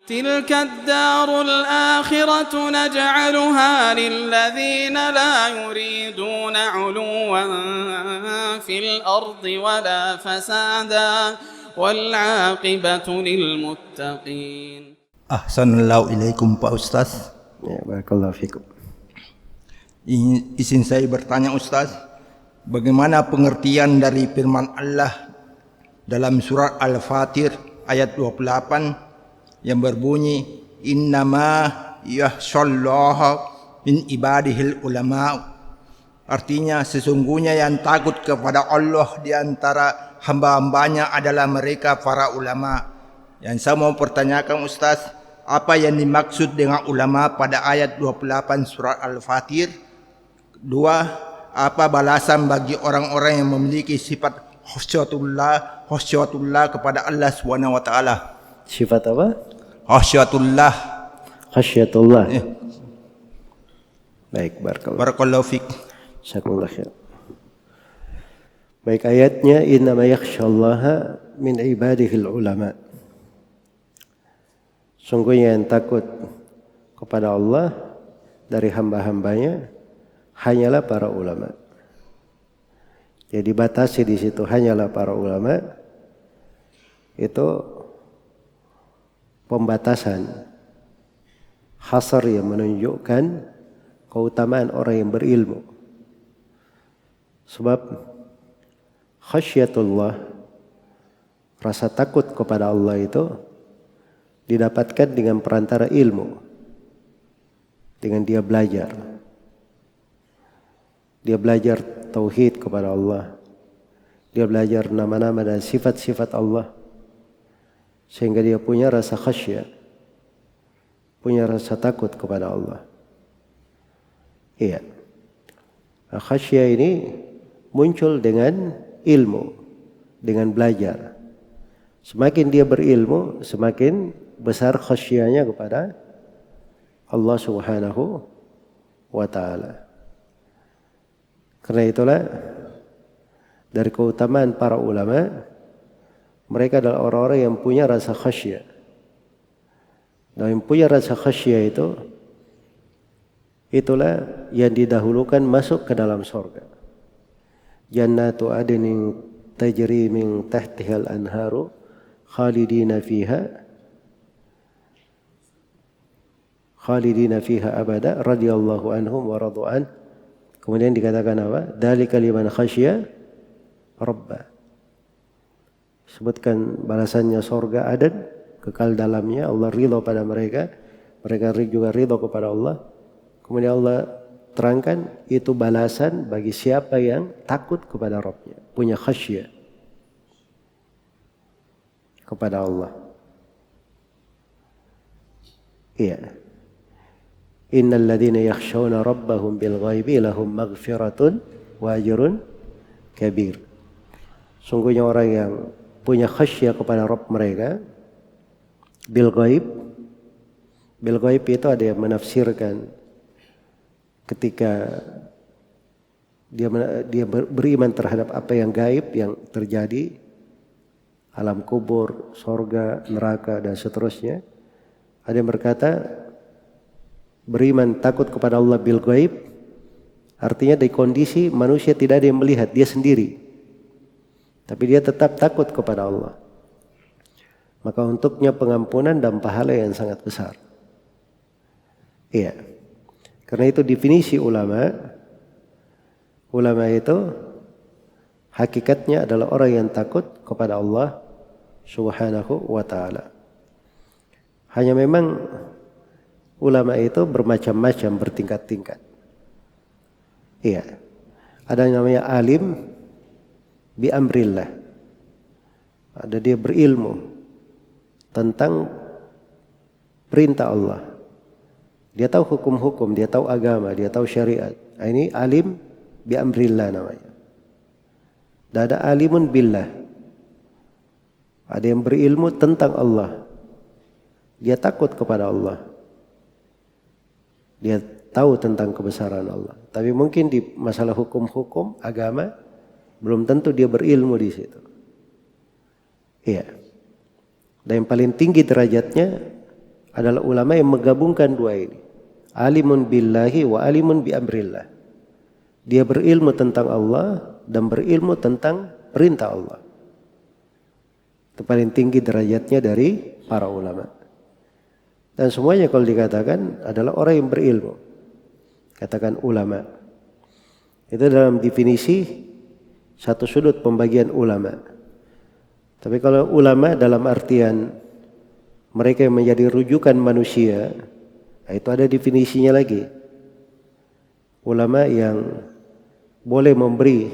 تلك الدار الآخرة نجعلها للذين لا يريدون علوا في الأرض ولا فسادا والعاقبة للمتقين. Ahsanallahu ilaikum Pak Ustaz. Ya, barakallahu fikum. Izin saya bertanya Ustaz, bagaimana pengertian dari firman Allah dalam surat Al-Fatir ayat 28 yang berbunyi innama yahshallaha min ibadihil ulama. Artinya sesungguhnya yang takut kepada Allah di antara hamba-hambanya adalah mereka para ulama. Yang saya mau pertanyakan Ustaz, apa yang dimaksud dengan ulama pada ayat 28 surat Al-Fatir? Dua, apa balasan bagi orang-orang yang memiliki sifat khasyatullah kepada Allah Subhanahu wa taala? Sifat apa? Khasyatullah. Khasyatullah. Baik, Barakallahu fik. Jazakumullah khair. Baik, ayatnya innama yakhsyallaha min ibadihil ulama. Sungguhnya yang takut kepada Allah dari hamba-hambanya hanyalah para ulama. Jadi batasi di situ hanyalah para ulama. Itu pembatasan hasar yang menunjukkan keutamaan orang yang berilmu. Sebab khasyatullah, rasa takut kepada Allah itu didapatkan dengan perantara ilmu. Dengan dia belajar. Dia belajar tauhid kepada Allah. Dia belajar nama-nama dan sifat-sifat Allah. Sehingga dia punya rasa khasyat. Punya rasa takut kepada Allah. Iya. Khasyat ini muncul dengan ilmu. Dengan belajar. Semakin dia berilmu, semakin besar khasyatnya kepada Allah Subhanahu wa ta'ala. Karena itulah dari keutamaan para ulama, mereka adalah orang-orang yang punya rasa khasyat. Dan yang punya rasa khasyat itulah yang didahulukan masuk ke dalam surga. Jannatu adnin tajri min tahtihal anharu khalidina fiha abada radhiyallahu anhum wa radu'an. Kemudian dikatakan apa? Dzalika liman khasyya rabbah. Sebutkan balasannya surga adan, kekal dalamnya, Allah ridha pada mereka, mereka juga ridha kepada Allah. Kemudian Allah terangkan itu balasan bagi siapa yang takut kepada Rabbnya, punya khasyah kepada Allah. Iya. Innal ladzina yakhshawna rabbahum bil ghaibi lahum maghfiratun wa ajrun kabir. Sungguhnya orang yang punya khasyah kepada Rabb mereka bil ghaib. Bil ghaib itu ada yang menafsirkan ketika dia beriman terhadap apa yang gaib yang terjadi, alam kubur, surga, neraka dan seterusnya. Ada yang berkata beriman takut kepada Allah bil ghaib artinya di kondisi manusia tidak ada yang melihat, dia sendiri, tapi dia tetap takut kepada Allah, maka untuknya pengampunan dan pahala yang sangat besar. Iya, karena itu definisi ulama itu hakikatnya adalah orang yang takut kepada Allah Subhanahu wa ta'ala. Hanya memang ulama itu bermacam-macam, bertingkat-tingkat. Iya. Ada yang namanya alim bi amrillah. Ada dia berilmu tentang perintah Allah. Dia tahu hukum-hukum, dia tahu agama, dia tahu syariat. Ini alim bi amrillah namanya. Dan ada alimun billah. Ada yang berilmu tentang Allah. Dia takut kepada Allah. Dia tahu tentang kebesaran Allah. Tapi mungkin di masalah hukum-hukum agama belum tentu dia berilmu di situ. Iya. Dan yang paling tinggi derajatnya adalah ulama yang menggabungkan dua ini. Alimun billahi wa alimun bi amrillah. Dia berilmu tentang Allah dan berilmu tentang perintah Allah. Itu paling tinggi derajatnya dari para ulama. Dan semuanya kalau dikatakan adalah orang yang berilmu. Katakan ulama. Itu dalam definisi satu sudut pembagian ulama. Tapi kalau ulama dalam artian mereka yang menjadi rujukan manusia, itu ada definisinya lagi. Ulama yang boleh memberi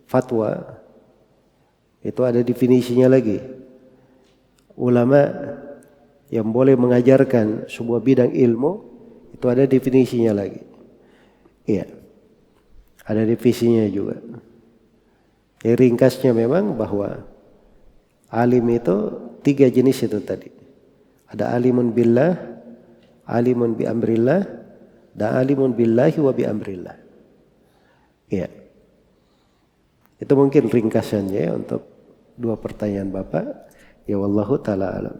fatwa, itu ada definisinya lagi. Ulama yang boleh mengajarkan sebuah bidang ilmu, itu ada definisinya lagi. Iya, ada definisinya juga. Yang ringkasnya memang bahwa alim itu 3 jenis itu tadi. Ada alimun billah, alimun bi amrillah, dan alimun billahi wa bi amrillah. Iya. Itu mungkin ringkasannya untuk 2 pertanyaan Bapak. Ya wallahu taala alam.